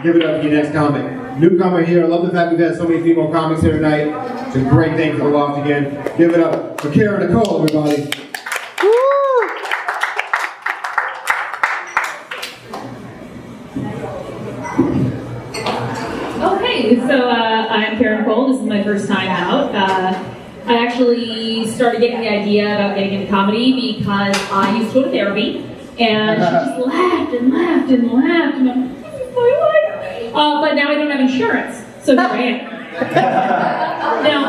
Give it up for your next comic. Newcomer here. I love the fact we've had so many female comics here tonight. It's a great thing to go off again. Give it up for Cara everybody. Okay, so I'm Cara Nicole. This is my first time out. I actually started getting the idea about getting into comedy because I used to go to therapy, and she just laughed and laughed and laughed, and I'm like, this is my life. But now I don't have insurance, so here I am. Now,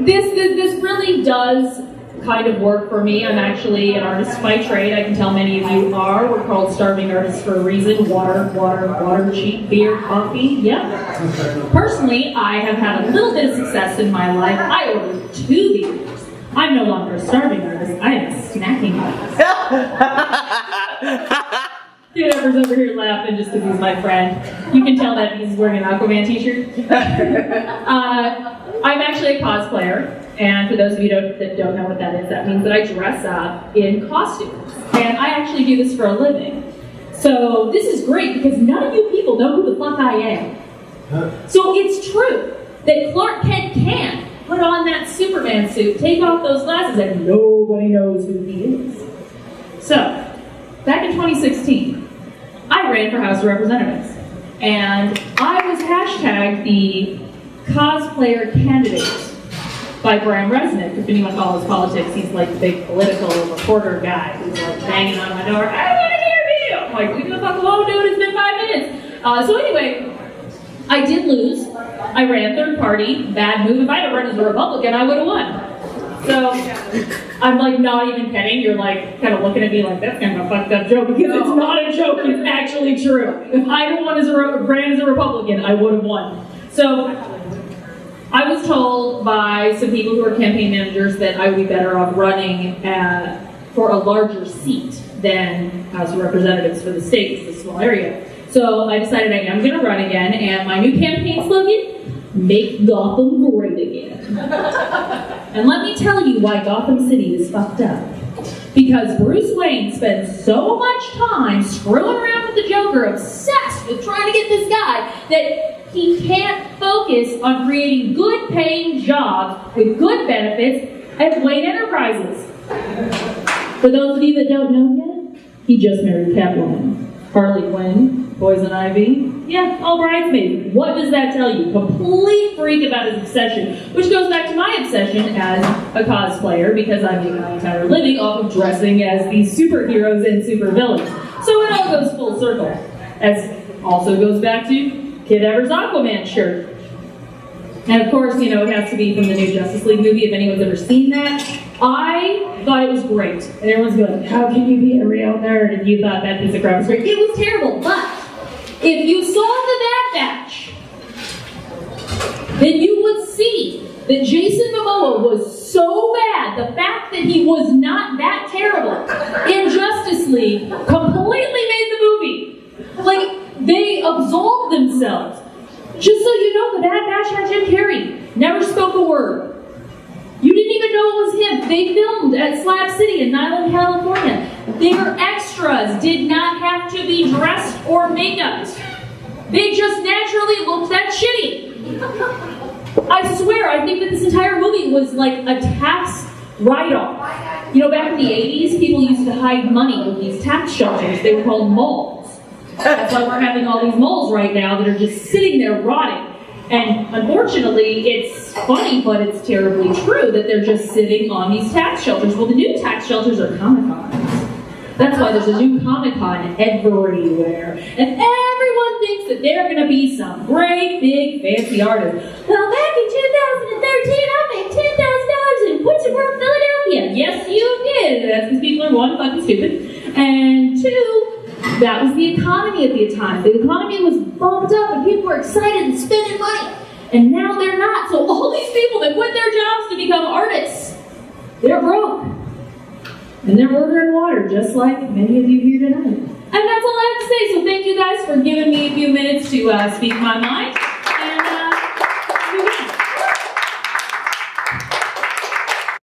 this really does kind of work for me. I'm actually an artist by trade. I can tell many of you are. We're called starving artists for a reason. Water, cheap beer, coffee. Yeah. Personally, I have had a little bit of success in my life. I ordered 2 beers. I'm no longer a starving artist. I am a snacking artist. Dude, Ever's over here laughing just because he's my friend. You can tell that he's wearing an Aquaman t-shirt. I'm actually a cosplayer. And for those of you that don't know what that is, that means that I dress up in costumes. And I actually do this for a living. So this is great because none of you people know who the fuck I am. So it's true that Clark Kent can put on that Superman suit, take off those glasses, and nobody knows who he is. So, back in 2016, I ran for House of Representatives. And I was hashtagged the cosplayer candidate by Graham Resnick. If anyone follows politics, he's like the big political reporter guy who's like banging on my door, I want to interview you! I'm like, leave me the fuck alone, dude, it's been 5 minutes. So anyway, I did lose. I ran third party, bad move. If I had run as a Republican, I would have won. So, I'm like not even kidding. You're like kind of looking at me like, that's kind of a fucked up joke, because it's not a joke, it's actually true. If I had won ran as a Republican, I would have won. So, I was told by some people who are campaign managers that I would be better off running for a larger seat than House of Representatives for the state. It's a small area. So I decided I am going to run again, and my new campaign slogan, make Gotham great again. And let me tell you why Gotham City is fucked up. Because Bruce Wayne spends so much time screwing around with the Joker, obsessed with trying to get this guy, that he can't focus on creating good paying jobs with good benefits at Wayne Enterprises. For those of you that don't know yet, he just married Catwoman. Harley Quinn, Poison Ivy, yeah, all bridesmaids. What does that tell you? Complete freak about his obsession, which goes back to my obsession as a cosplayer, because I make my entire living off of dressing as these superheroes and supervillains. So it all goes full circle. As also goes back to Kid Ever's Aquaman shirt. And of course, you know, it has to be from the new Justice League movie, if anyone's ever seen that. I thought it was great. And everyone's going, how can you be a real nerd if you thought that piece of crap was great? It was terrible, but if you saw the Bad Batch, then you would see that Jason Momoa was so bad, the fact that he was not that terrible in Justice League completely made the movie. Like, they absolved themselves. Just so you know, the Bad Batch had Jim Carrey. Never spoke a word. You didn't even know it was him. They filmed at Slab City in Niland, California. Their extras did not have to be dressed or makeup. They just naturally looked that shitty. I swear, I think that this entire movie was like a tax write-off. You know, back in the 80s, people used to hide money with these tax shelters. They were called malls. That's why we're having all these malls right now that are just sitting there rotting. And unfortunately, it's funny, but it's terribly true that they're just sitting on these tax shelters. Well, the new tax shelters are Comic-Cons. That's why there's a new Comic-Con everywhere. And everyone thinks that they're going to be some great, big, fancy artist. Well, back in 2013, I made $10,000 in Woodward, Philadelphia. Yes, you did. That's because people are, one, fucking stupid. And two, that was the economy at the time. The economy was bumped up and people were excited and spending money. And now they're not. So all these people that quit their jobs to become artists, they're broke. And they're ordering water, just like many of you here tonight. And that's all I have to say. So thank you guys for giving me a few minutes to speak my mind.